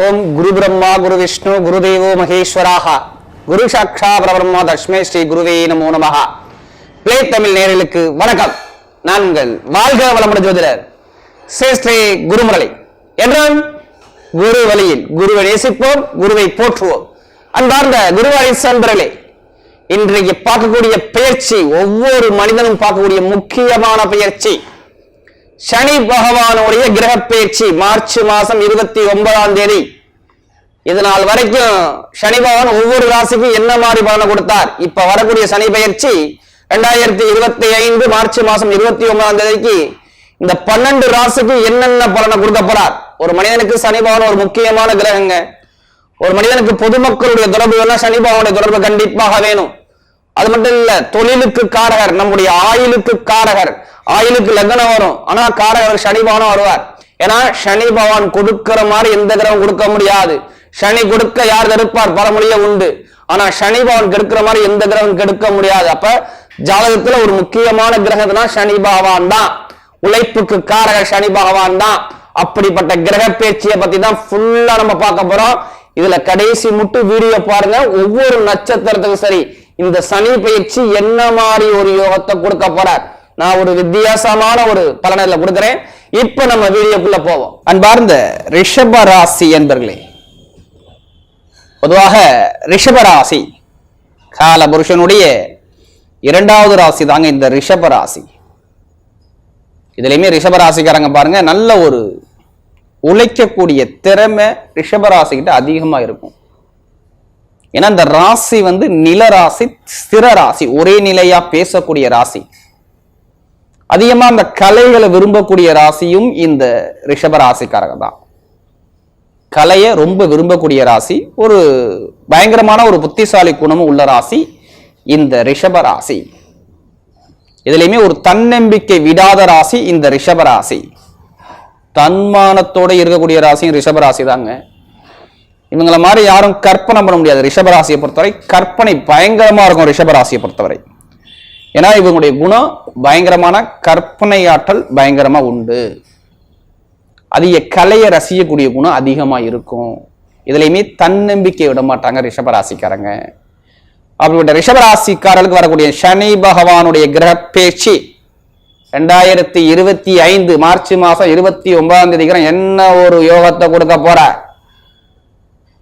ओम गुरु ब्रह्मा गुरु विष्णु गुरुदेवो महेश्वराः गुरु साक्षा परब्रह्म तस्मै श्री गुरुवे नमो नमः प्ले தமிழ் நேயர்களுக்கு வணக்கம். நான் உங்கள் வாழ்க வளமுடன் ஜோதிடர் ஸ்ரீ குருமுரளி. என்றும் குரு வழியில் குருவை நேசிப்போம், குருவை போற்றுவோம். அன்பார்ந்த குருவாரி அன்பர்களே, இன்றைக்கு பார்க்கக்கூடிய பயிற்சி ஒவ்வொரு மனிதனும் பார்க்கக்கூடிய முக்கியமான பயிற்சி சனி பகவானுடைய கிரக பயிற்சி. மார்ச் மாசம் 29ஆம் தேதி இதனால் வரைக்கும் சனி பகவான் ஒவ்வொரு ராசிக்கும் என்ன மாதிரி பலனை கொடுத்தார். இப்ப வரக்கூடிய சனி பயிற்சி 2025 மார்ச் மாசம் 29ஆம் தேதிக்கு இந்த 12 ராசிக்கு என்னென்ன பலனை கொடுக்க போறார். ஒரு மனிதனுக்கு சனி பகவான் ஒரு முக்கியமான கிரகங்க. ஒரு மனிதனுக்கு பொதுமக்களுடைய தொடர்பு வேணா சனி பகவானுடைய தொடர்பு கண்டிப்பாக வேணும். அது மட்டும் இல்ல, தொழிலுக்கு காரகர், நம்முடைய ஆயுளுக்கு காரகர். ஆயுளுக்கு லக்னம் வரும், ஆனா காரகர் சனி பகவான் வருவார். ஏன்னா சனி பகவான் கொடுக்கிற மாதிரி எந்த கிரகம் கொடுக்க முடியாது. சனி கொடுக்க யார் தடுப்பார்? பரமொழிய உண்டு. ஆனா சனி பகவான் கெடுக்கிற மாதிரி எந்த கிரகம் கெடுக்க முடியாது. அப்ப ஜாதகத்துல ஒரு முக்கியமான கிரகம்னா சனி பகவான் தான். உழைப்புக்கு காரகர் சனி பகவான் தான். அப்படிப்பட்ட கிரக பேச்சியை பத்தி தான் ஃபுல்லா நம்ம பார்க்க போறோம். இதுல கடைசி முட்டு வீடியோ பாருங்க. ஒவ்வொரு நட்சத்திரத்துக்கும் சரி இந்த சனி பயிற்சி என்ன மாதிரி ஒரு யோகத்தை கொடுக்க போறார். நான் ஒரு வித்தியாசமான ஒரு பலனை கொடுக்கிறேன். இப்ப நம்ம வீடியோக்குள்ள போவோம். அன்பார்ந்த ரிஷப ராசி என்பர்களே, பொதுவாக ரிஷப ராசி கால புருஷனுடைய 2வது ராசி தாங்க இந்த ரிஷப ராசி. இதுலயுமே ரிஷப ராசிக்காரங்க பாருங்க, நல்ல ஒரு உழைக்கக்கூடிய திறமை ரிஷப ராசிக்கிட்ட அதிகமா இருக்கும். ஏன்னா இந்த ராசி நில ராசி, ஸ்திர ராசி, ஒரே நிலையா பேசக்கூடிய ராசி. அதிகமா அந்த கலைகளை விரும்பக்கூடிய ராசியும் இந்த ரிஷப ராசிக்காரங்க தான். கலையை ரொம்ப விரும்பக்கூடிய ராசி, ஒரு பயங்கரமான ஒரு புத்திசாலி குணமும் உள்ள ராசி இந்த ரிஷப ராசி. இதுலயுமே ஒரு தன்னம்பிக்கை விடாத ராசி இந்த ரிஷப ராசி. தன்மானத்தோட இருக்கக்கூடிய ராசியும் ரிஷப ராசி தாங்க. இவங்களை மாதிரி யாரும் கற்பனை பண்ண முடியாது. ரிஷபராசியை பொறுத்தவரை கற்பனை பயங்கரமா இருக்கும் ரிஷபராசியை பொறுத்தவரை. ஏன்னா இவங்களுடைய குணம் பயங்கரமான கற்பனை ஆற்றல் பயங்கரமா உண்டு. அதிக கலையை ரசிக்கக்கூடிய குணம் அதிகமா இருக்கும். இதுலயுமே தன்னம்பிக்கை விட மாட்டாங்க ரிஷபராசிக்காரங்க. அப்படிப்பட்ட ரிஷபராசிக்காரர்களுக்கு வரக்கூடிய சனி பகவானுடைய கிரக பேச்சு 2025 மார்ச் மாசம் 29ஆம் தேதி என்ன ஒரு யோகத்தை கொடுக்க போற.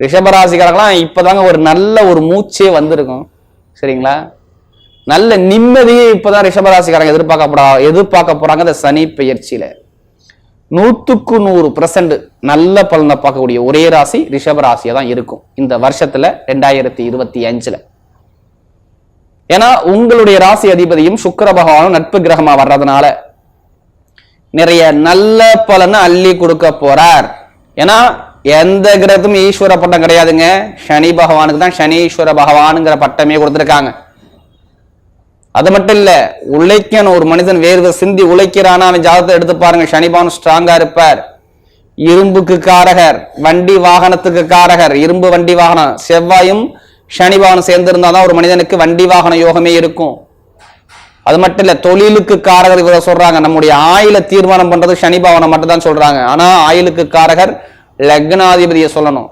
ரிஷபராசிக்காரங்களாம் இப்பதாங்க ஒரு நல்ல ஒரு மூச்சே வந்திருக்கும். சரிங்களா? நல்ல நிம்மதியே இப்பதான் ரிஷபராசிக்காரங்க எதிர்பார்க்க போறாங்க. இந்த சனி பெயர்ச்சியில 100% நல்ல பலனை பார்க்கக்கூடிய ஒரே ராசி ரிஷபராசியா தான் இருக்கும் இந்த வருஷத்துல 2025. ஏன்னா உங்களுடைய ராசி அதிபதியும் சுக்கிர பகவானும் நட்பு கிரகமா வர்றதுனால நிறைய நல்ல பலனை அள்ளி கொடுக்க போறார். ஏன்னா எந்த கிரகத்தும் ஈஸ்வர பட்டம் கிடையாதுங்க. சனி பகவானுக்கு தான் சனீஸ்வர பகவானுங்கிற பட்டமே கொடுத்திருக்காங்க. அது மட்டும் இல்ல, உழைக்கணும். ஒரு மனிதன் வேர்வை சிந்தி உழைக்கிறானா அவன் ஜாதகத்தை எடுத்து பாருங்க, சனி பகவான் ஸ்ட்ராங்கா இருப்பார். இரும்புக்கு காரகர், வண்டி வாகனத்துக்கு காரகர், இரும்பு வண்டி வாகனம். செவ்வாயும் சனி பகவான் சேர்ந்திருந்தாதான் ஒரு மனிதனுக்கு வண்டி வாகன யோகமே இருக்கும். அது மட்டும் இல்ல, தொழிலுக்கு காரகர் இவரை சொல்றாங்க. நம்முடைய ஆயுள தீர்மானம் பண்றது சனி பகவானை மட்டும் தான் சொல்றாங்க. ஆனா ஆயுளுக்கு காரகர் லக்னாதிபதியை சொல்லணும்.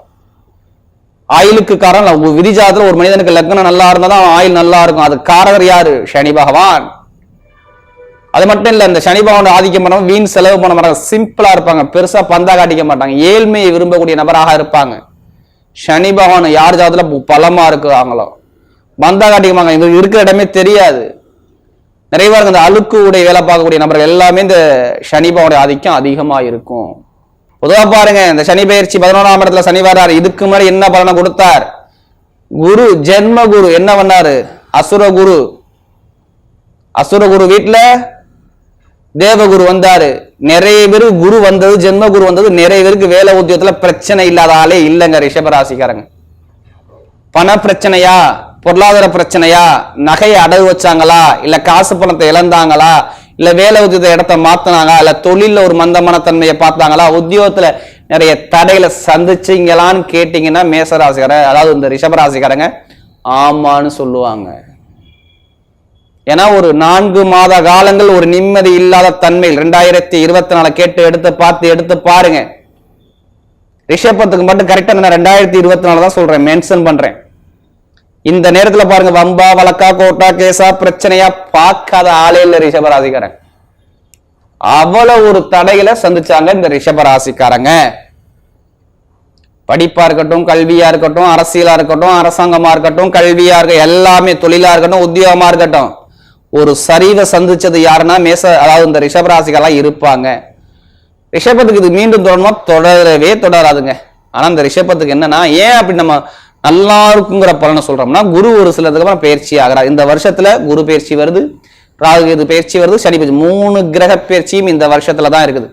ஆயுளுக்கு காரகம் விதிஜாதத்துல ஒரு மனிதனுக்கு லக்னம் நல்லா இருந்தாதான் ஆயுள் நல்லா இருக்கும். அது காரகர் யாரு? சனி பகவான். அது மட்டும் இல்ல, இந்த சனி பகவான் ஆதிக்கம் பண்ண வீண் செலவு பண்ண மாட்டாங்க. சிம்பிளா இருப்பாங்க, பெருசா பந்தா காட்டிக்க மாட்டாங்க. ஏழ்மையை விரும்பக்கூடிய நபராக இருப்பாங்க. சனி பகவான் யார் ஜாதத்துல பலமா இருக்குவாங்களோ பந்தா காட்டிக்கமாங்க. இது இருக்கிற இடமே தெரியாது. நிறைய பேருக்கு இந்த அழுக்கு உடைய வேலை பார்க்கக்கூடிய நபர்கள் எல்லாமே இந்த சனி பகவானுடைய ஆதிக்கம் அதிகமா இருக்கும். பொதுவா பாருங்க, இந்த சனி பயிற்சி 11ஆம் இடத்துல சனி வர்றாரு. இதுக்கு முன்னாடி என்ன பலனை கொடுத்தார்? குரு ஜென்ம குரு என்ன பண்ணாரு? அசுரகுரு. அசுரகுரு வீட்டுல தேவகுரு வந்தாரு. நிறைய பேருக்கு குரு வந்தது, ஜென்ம குரு வந்தது. நிறைய பேருக்கு வேலை உத்தியோகத்துல பிரச்சனை இல்லாத ஆளே இல்லைங்க ரிஷபராசிக்காரங்க. பண பிரச்சனையா, பொருளாதார பிரச்சனையா, நகையை அடகு வச்சாங்களா, இல்ல காசு பணத்தை இழந்தாங்களா, இல்ல வேலை உத்தியோக இடத்த மாத்தினாங்க, இல்ல தொழில ஒரு மந்தமான தன்மையை பார்த்தாங்களா, உத்தியோகத்துல நிறைய தடைகளை சந்திச்சீங்களான்னு கேட்டீங்கன்னா மேசராசிக்கார, அதாவது இந்த ரிஷபராசிக்காரங்க ஆமான்னு சொல்லுவாங்க. ஏன்னா ஒரு 4 மாத காலங்கள் ஒரு நிம்மதி இல்லாத தன்மையில் 2024 கேட்டு எடுத்து பாருங்க. ரிஷபத்துக்கு மட்டும் கரெக்டா நான் 2024 தான் சொல்றேன், மென்ஷன் பண்றேன். இந்த நேரத்துல பாருங்க, வம்பா வழக்கா கோட்டா கேசா பிரச்சனையா பார்க்காத ஆளே இல்ல ரிஷபராசிக்காரன். அவ்வளவு ஒரு தடைகளை சந்திச்சாங்க இந்த ரிஷபராசிக்காரங்க. படிப்பா இருக்கட்டும், கல்வியா இருக்கட்டும், அரசியலா இருக்கட்டும், அரசாங்கமா இருக்கட்டும், கல்வியா இருக்க எல்லாமே, தொழிலா இருக்கட்டும், உத்தியோகமா இருக்கட்டும், ஒரு சரிவை சந்திச்சது யாருன்னா அதாவது இந்த ரிஷபராசிகள்லாம் இருப்பாங்க. ரிஷபத்துக்கு இது மீண்டும் தொடரணுமா? தொடரவே தொடராதுங்க. ஆனா இந்த ரிஷபத்துக்கு என்னன்னா, ஏன் அப்படி நம்ம நல்லா இருக்குங்கிற பலனை சொல்றோம்னா, குரு ஒரு சிலதுக்கு அப்புறம் பயிற்சி ஆகிறார். இந்த வருஷத்துல குரு பயிற்சி வருது, ராகு கேது பயிற்சி வருது, சனி பயிற்சி, 3 கிரக பயிற்சியும் இந்த வருஷத்துல தான் இருக்குது.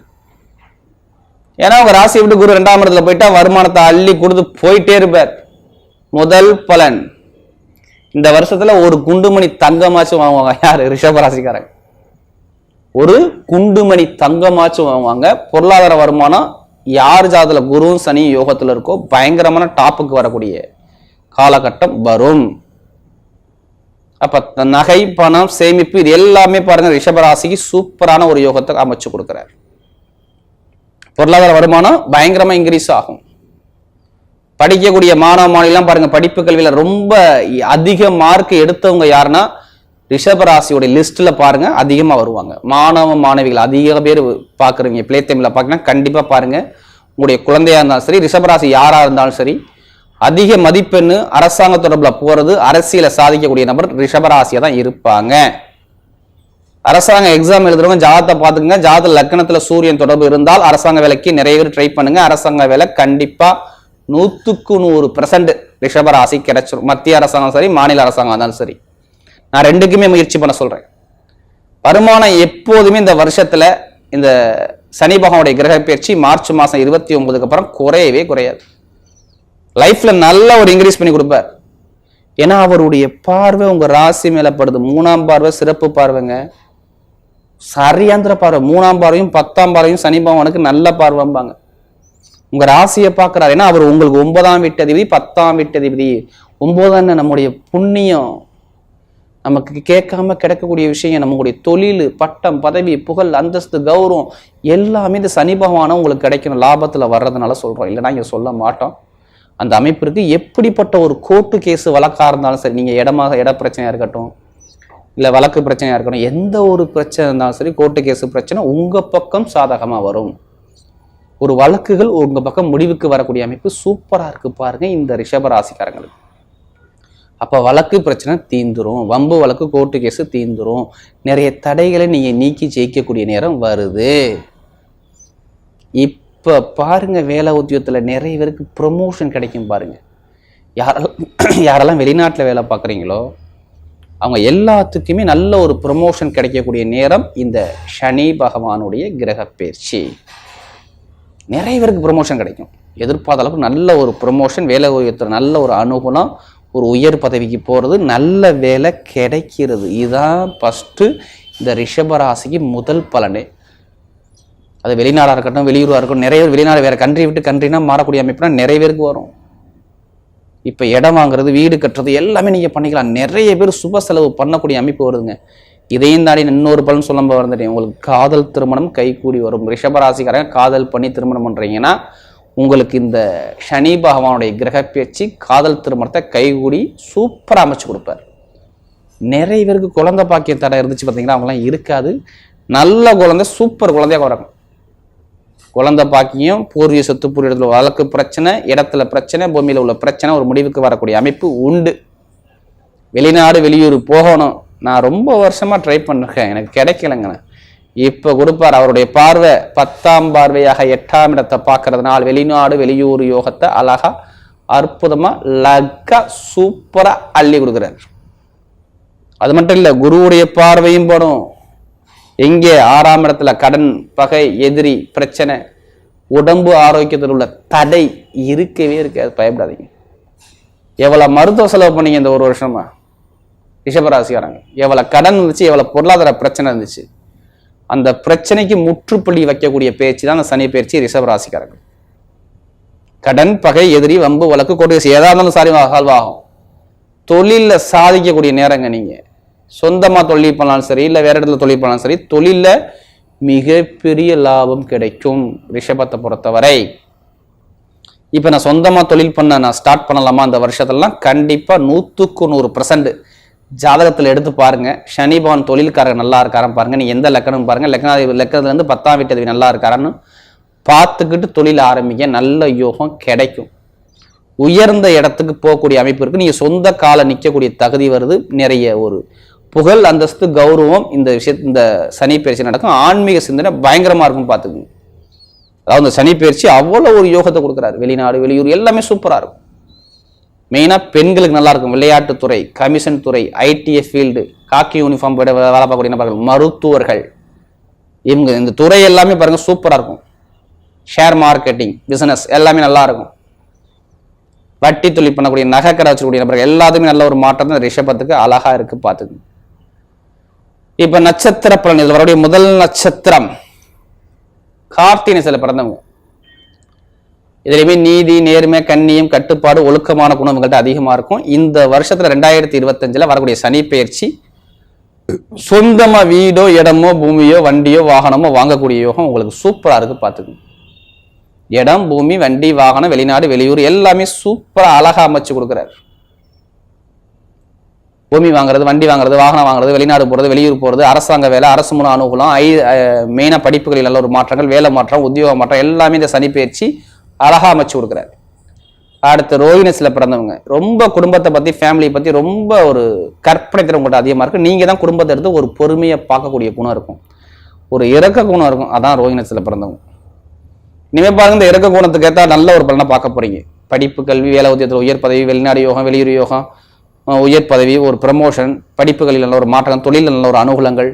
ஏன்னா உங்க ராசியை விட்டு குரு 2ஆம் இடத்துல போயிட்டா வருமானத்தை அள்ளி கொடுத்து போயிட்டே இருப்பார். முதல் பலன், இந்த வருஷத்துல ஒரு குண்டுமணி தங்கமாச்சும் வாங்குவாங்க. யாரு? ரிஷபராசிக்காரங்க. ஒரு குண்டுமணி தங்கமாச்சும் வாங்குவாங்க. பொருளாதார வருமானம் யார் ஜாதத்துல குருவும் சனி யோகத்துல இருக்கோ பயங்கரமான டாப்புக்கு வரக்கூடிய காலகட்டம் வரும். அப்ப நகை, பணம், சேமிப்பு, இது எல்லாமே பாருங்க ரிஷபராசிக்கு சூப்பரான ஒரு யோகத்தை அமைச்சு கொடுக்கிறார். பொருளாதார வருமானம் பயங்கரமா இன்க்ரீஸ் ஆகும். படிக்கக்கூடிய மாணவ மாணவிலாம் பாருங்க, படிப்பு கல்வியில ரொம்ப அதிக மார்க் எடுத்தவங்க யாருன்னா ரிஷபராசியோட லிஸ்ட்ல பாருங்க அதிகமா வருவாங்க. மாணவ மாணவிகள் அதிக பேர் பாக்குறீங்க, பிளே டைம்ல பாக்கணும், கண்டிப்பா பாருங்க. உங்களுடைய குழந்தையா இருந்தாலும் சரி, ரிஷபராசி யாரா இருந்தாலும் சரி, அதிக மதிப்பெண்ணு அரசாங்க தொடர்புல போறது, அரசியல சாதிக்கக்கூடிய நபர் ரிஷபராசியா தான் இருப்பாங்க. அரசாங்க எக்ஸாம் எழுதுறவங்க ஜாதகத்தை பாத்துக்கங்க. ஜாதக லக்னத்துல சூரியன் தொடர்பு இருந்தால் அரசாங்க வேலைக்கு நிறைய பேர் ட்ரை பண்ணுங்க. அரசாங்க வேலை கண்டிப்பா 100% ரிஷபராசி கிடைச்சிடும். மத்திய அரசாங்கம் சரி, மாநில அரசாங்கம் இருந்தாலும் சரி, நான் ரெண்டுக்குமே முயற்சி பண்ண சொல்றேன். வருமானம் எப்போதுமே இந்த வருஷத்துல இந்த சனி பகவானுடைய கிரக பயிற்சி மார்ச் மாசம் 29க்கு அப்புறம் குறையவே குறையாது. லைஃப்ல நல்ல ஒரு இன்க்ரீஸ் பண்ணி கொடுப்பார். ஏன்னா அவருடைய பார்வை உங்க ராசி மேல படுது. 3ஆம் பார்வை சிறப்பு பார்வைங்க, சரியாந்திர பார்வை. 3ஆம் பார்வையும் 10ஆம் பார்வையும் சனி பகவானுக்கு நல்ல பார்வைம்பாங்க. உங்க ராசியை பார்க்கிறார். ஏன்னா அவர் உங்களுக்கு 9ஆம் வீட்டதிபதி, 10ஆம் வீட்டதிபதி. 9 நம்முடைய புண்ணியம், நமக்கு கேட்காம கிடைக்கக்கூடிய விஷயம், நம்மளுடைய தொழில், பட்டம், பதவி, புகழ், அந்தஸ்து, கௌரவம் எல்லாமே இந்த சனி பகவானும் உங்களுக்கு கிடைக்கணும். லாபத்துல வர்றதுனால சொல்றோம், இல்லைன்னா இங்க சொல்ல மாட்டோம். அந்த அமைப்பிற்கு எப்படிப்பட்ட ஒரு கோர்ட்டு கேஸ் வழக்கா இருந்தாலும் சரி, நீங்க இட பிரச்சனையா இருக்கட்டும், இல்ல வழக்கு பிரச்சனையா இருக்கட்டும், எந்த ஒரு பிரச்சனை இருந்தாலும் சரி, கோர்ட்டு கேஸ் பிரச்சனை உங்க பக்கம் சாதகமா வரும். ஒரு வழக்குகள் உங்க பக்கம் முடிவுக்கு வரக்கூடிய அமைப்பு சூப்பரா இருக்கு பாருங்க இந்த ரிஷபராசிக்காரங்களுக்கு. அப்ப வழக்கு பிரச்சனை தீந்துரும், வம்பு வழக்கு கோர்ட்டு கேஸ் தீந்துரும், நிறைய தடைகளை நீங்க நீக்கி ஜெயிக்கக்கூடிய நேரம் வருது. இப்ப பாருங்க, வேலை உத்தியோகத்துல நிறைய பேருக்கு ப்ரொமோஷன் கிடைக்கும் பாருங்க. யாரெல்லாம் வெளிநாட்டுல வேலை பார்க்குறீங்களோ அவங்க எல்லாத்துக்குமே நல்ல ஒரு ப்ரொமோஷன் கிடைக்கக்கூடிய நேரம் இந்த சனி பகவானுடைய கிரக பயிற்சி. நிறைய பேருக்கு ப்ரொமோஷன் கிடைக்கும். எதிர்பார்த்த அளவுக்கு நல்ல ஒரு ப்ரொமோஷன், வேலை உயர்த்துற நல்ல ஒரு அனுகூலம், ஒரு உயர் பதவிக்கு போறது, நல்ல வேலை கிடைக்கிறது. இதுதான் ஃபர்ஸ்ட் இந்த ரிஷபராசிக்கு முதல் பலனே. அது வெளிநாடாக இருக்கட்டும், வெளியூராக இருக்கட்டும், நிறைய பேர் வெளிநாடு வேற கண்ட்ரி விட்டு கண்ட்ரினா மாறக்கூடிய அமைப்புனா நிறைய பேருக்கு வரும். இப்ப இடம் வாங்குறது, வீடு கட்டுறது எல்லாமே நீங்க பண்ணிக்கலாம். நிறைய பேர் சுப செலவு பண்ணக்கூடிய அமைப்பு வருதுங்க. இதையும் தாண்டி இன்னொரு பலன் சொல்ல வந்துட்டேன். உங்களுக்கு காதல் திருமணம் கைகூடி வரும். ரிஷபராசிக்காரங்க காதல் பண்ணி திருமணம் பண்றீங்கன்னா உங்களுக்கு இந்த சனி பகவானுடைய கிரக பயிற்சி காதல் திருமணத்தை கைகூடி சூப்பரா அமைச்சு கொடுப்பார். நிறைய பேருக்கு குழந்தை பாக்கியம் தடை இருந்துச்சு பார்த்தீங்கன்னா அவங்களாம் இருக்காது. நல்ல குழந்தை, சூப்பர் குழந்தையாக வரணும். குழந்தை பாக்கியம், பூர்வீக சொத்து, பூர்வீகத்துல வழக்கு பிரச்சனை, இடத்துல பிரச்சனை, பூமியில உள்ள பிரச்சனை ஒரு முடிவுக்கு வரக்கூடிய அமைப்பு உண்டு. வெளிநாடு வெளியூர் போகணும், நான் ரொம்ப வருஷமா ட்ரை பண்ணிருக்கேன், எனக்கு கிடைக்கலங்க. இப்ப கொடுப்பார். அவருடைய பார்வை 10ஆம் பார்வையாக 8ஆம் இடத்தை பார்க்கறதுனால வெளிநாடு வெளியூர் யோகத்தை அழகா அற்புதமா லக்கா சூப்பரா அள்ளி கொடுக்குறாரு. அது மட்டும் இல்ல, குருவுடைய பார்வையும் படும். எங்கே? 6ஆம் இடத்துல கடன், பகை, எதிரி, பிரச்சனை, உடம்பு ஆரோக்கியத்தில் உள்ள தடை இருக்கவே இருக்காது. பயப்படாதீங்க. எவ்வளவு மருத்துவ செலவு பண்ணீங்க இந்த ஒரு வருஷமா ரிஷபராசிக்காரங்க? எவ்வளவு கடன் இருந்துச்சு, எவ்வளவு பொருளாதார பிரச்சனை இருந்துச்சு, அந்த பிரச்சனைக்கு முற்றுப்புள்ளி வைக்கக்கூடிய பேச்சு தான் அந்த சனி பயிற்சி ரிஷபராசிக்காரங்க. கடன், பகை, எதிரி, வம்பு, வழக்கு, கோர்ட்டு ஏதா இருந்தாலும் சால்வ் ஆகும். தொழில சாதிக்கக்கூடிய நேரங்க. நீங்க சொந்தமா தொழில் பண்ணாலும் சரி, இல்ல வேற இடத்துல தொழில் பண்ணாலும் சரி, தொழில மிகப்பெரிய லாபம் கிடைக்கும் ரிஷபத்தை பொறுத்தவரை. இப்போ நான் சொந்தமாக தொழில் நான் ஸ்டார்ட் பண்ணலாமா அந்த வருஷத்துலலாம் கண்டிப்பாக 100% ஜாதகத்தில் எடுத்து பாருங்க. சனி பகவான் தொழில்காரர் நல்லா இருக்காரான்னு பாருங்க. நீ எந்த லக்கணம் பாருங்க, லக்கணத்துலேருந்து 10ஆம் வீட்டு நல்லா இருக்காரான்னு பார்த்துக்கிட்டு தொழில் ஆரம்பிக்க நல்ல யோகம் கிடைக்கும். உயர்ந்த இடத்துக்கு போகக்கூடிய அமைப்பு இருக்கு. நீங்க சொந்த கால நிற்கக்கூடிய தகுதி வருது. நிறைய ஒரு புகழ், அந்தஸ்து, கௌரவம் இந்த சனி பயிற்சி நடக்கும். ஆன்மீக சிந்தனை பயங்கரமா இருக்கும் பார்த்துக்குங்க. அதாவது இந்த சனி பயிற்சி அவ்வளோ ஒரு யோகத்தை கொடுக்குறாரு. வெளிநாடு வெளியூர் எல்லாமே சூப்பராக இருக்கும். மெயினாக பெண்களுக்கு நல்லா இருக்கும். விளையாட்டுத்துறை, கமிஷன் துறை, ஐடிஎஃப் ஃபீல்டு, காக்கி யூனிஃபார்ம் போய்ட்டு வேலை பார்க்கக்கூடிய நபர்கள், மருத்துவர்கள், இவங்க இந்த துறை எல்லாமே பாருங்க சூப்பராக இருக்கும். ஷேர் மார்க்கெட்டிங் பிசினஸ் எல்லாமே நல்லா இருக்கும். வட்டி தொழில் பண்ணக்கூடிய நகைக்கடை வச்சுக்கூடிய நபர்கள் எல்லாத்துக்குமே நல்ல ஒரு மாற்றம் தான் ரிஷபத்துக்கு அழகா இருக்கு பார்த்துக்கு. இப்ப நட்சத்திர பலன், இதுல வரக்கூடிய முதல் நட்சத்திரம் கார்த்திகை சில பிறந்தவங்க. இதுலையுமே நீதி, நேர்மை, கண்ணியம், கட்டுப்பாடு, ஒழுக்கமான குணம் உங்கள்கிட்ட அதிகமா இருக்கும். இந்த வருஷத்துல 2025 வரக்கூடிய சனி பயிற்சி சொந்தமா வீடோ, இடமோ, பூமியோ, வண்டியோ, வாகனமோ வாங்கக்கூடிய யோகம் உங்களுக்கு சூப்பரா இருக்கு பார்த்துக்கணும். இடம், பூமி, வண்டி, வாகனம், வெளிநாடு வெளியூர் எல்லாமே சூப்பரா அழகா அமைச்சு கொடுக்குறாரு. பூமி வாங்குறது, வண்டி வாங்குறது, வாகனம் வாங்குறது, வெளிநாடு போறது, வெளியூர் போறது, அரசாங்க வேலை, அரசு மூலம் அனுகூலம், மெயினா படிப்புகளில் நல்ல ஒரு மாற்றங்கள், வேலை மாற்றம், உத்தியோக மாற்றம் எல்லாமே இந்த சனி பயிற்சி அழகா அமைச்சு கொடுக்குறாரு. அடுத்து ரோஹிணத்துல பிறந்தவங்க ரொம்ப குடும்பத்தை பத்தி, ஃபேமிலியை பத்தி ரொம்ப ஒரு கற்பனை திறன் உங்கள்கிட்ட அதிகமா இருக்கு. நீங்க தான் குடும்பத்தை எடுத்து ஒரு பொறுமையை பார்க்கக்கூடிய குணம் இருக்கும், ஒரு இறக்க குணம் இருக்கும். அதான் ரோஹிணத்துல பிறந்தவங்க. இனிமே பாருங்க, இந்த இறக்க குணத்துக்கு ஏற்ற நல்ல ஒரு பலனை பார்க்க போறீங்க. படிப்பு, கல்வி, வேலை, உத்தியோகத்தில் உயர் பதவி, வெளிநாடு யோகம், வெளியூர் யோகம், உயர் பதவி, ஒரு ப்ரமோஷன், படிப்புகளில் நல்ல ஒரு மாற்றம், தொழில் நல்ல ஒரு அனுகூலங்கள்,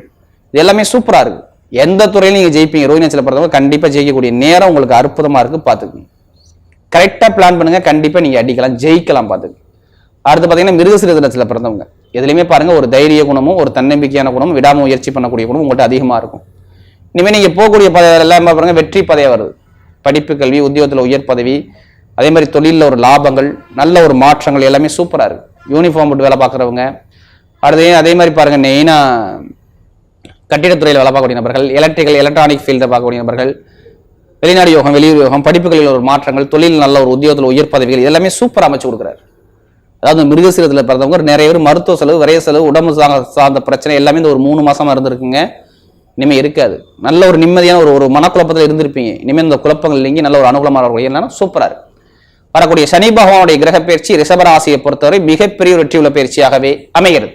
இது எல்லாமே சூப்பரா இருக்கு. எந்த துறையிலும் நீங்க ஜெயிப்பீங்க. ரோஹிணத்துல பிறந்தவங்க கண்டிப்பா ஜெயிக்கக்கூடிய நேரம் உங்களுக்கு அற்புதமா இருக்கு பார்த்துக்குங்க. கரெக்டா பிளான் பண்ணுங்க, கண்டிப்பா நீங்க அடிக்கலாம், ஜெயிக்கலாம் பார்த்துக்கு. அடுத்து பாத்தீங்கன்னா மிருகசீரிடத்துல பிறந்தவங்க. எதுலையுமே பாருங்க ஒரு தைரிய குணமும், ஒரு தன்னம்பிக்கையான குணமும், விடாமுயற்சி பண்ணக்கூடிய குணமும் உங்கள்கிட்ட அதிகமா இருக்கும். இனிமே நீங்க போகக்கூடிய எல்லாம் பாருங்க வெற்றி பதவி வருது. படிப்பு, கல்வி, உத்தியோகத்தில் உயர் பதவி, அதே மாதிரி தொழிலில் ஒரு லாபங்கள், நல்ல ஒரு மாற்றங்கள் எல்லாமே சூப்பரா இருக்கு. யூனிஃபார்ம் போட்டு வேலை பார்க்குறவங்க, அடுத்து அதே மாதிரி பாருங்க மெயினா கட்டிடத்துறையில் வேலை பார்க்கக்கூடிய நபர்கள், எலக்ட்ரானிக் ஃபீல்டை பார்க்கக்கூடிய நபர்கள், வெளிநாடு யோகம், வெளியூர் யோகம், படிப்புகளில் ஒரு மாற்றங்கள், தொழில் நல்ல ஒரு உத்தியோகத்தில் உயர் பதவிகள் எல்லாமே சூப்பராக அமைச்சு கொடுக்குறாரு. அதாவது மிருகசீரத்தில் பிறந்தவங்க நிறைய பேர் மருத்துவ செலவு, விரைய செலவு, உடம்பு சார்ந்த பிரச்சனை எல்லாமே இந்த ஒரு 3 மாசமா இருந்திருக்குங்க. இனிமே இருக்காது. நல்ல ஒரு நிம்மதியான ஒரு மனக்குழப்பத்தில் இருந்திருப்பீங்க. இனிமேல் இந்த குழப்பங்கள் இல்லைங்க, நல்ல ஒரு அனுகூலமான சூப்பரா இருக்கு. வரக்கூடிய சனி பகவானுடைய கிரக பயிற்சி ரிஷபராசியை பொறுத்தவரை மிகப்பெரிய வெற்றியுள்ள பயிற்சியாகவே அமைகிறது.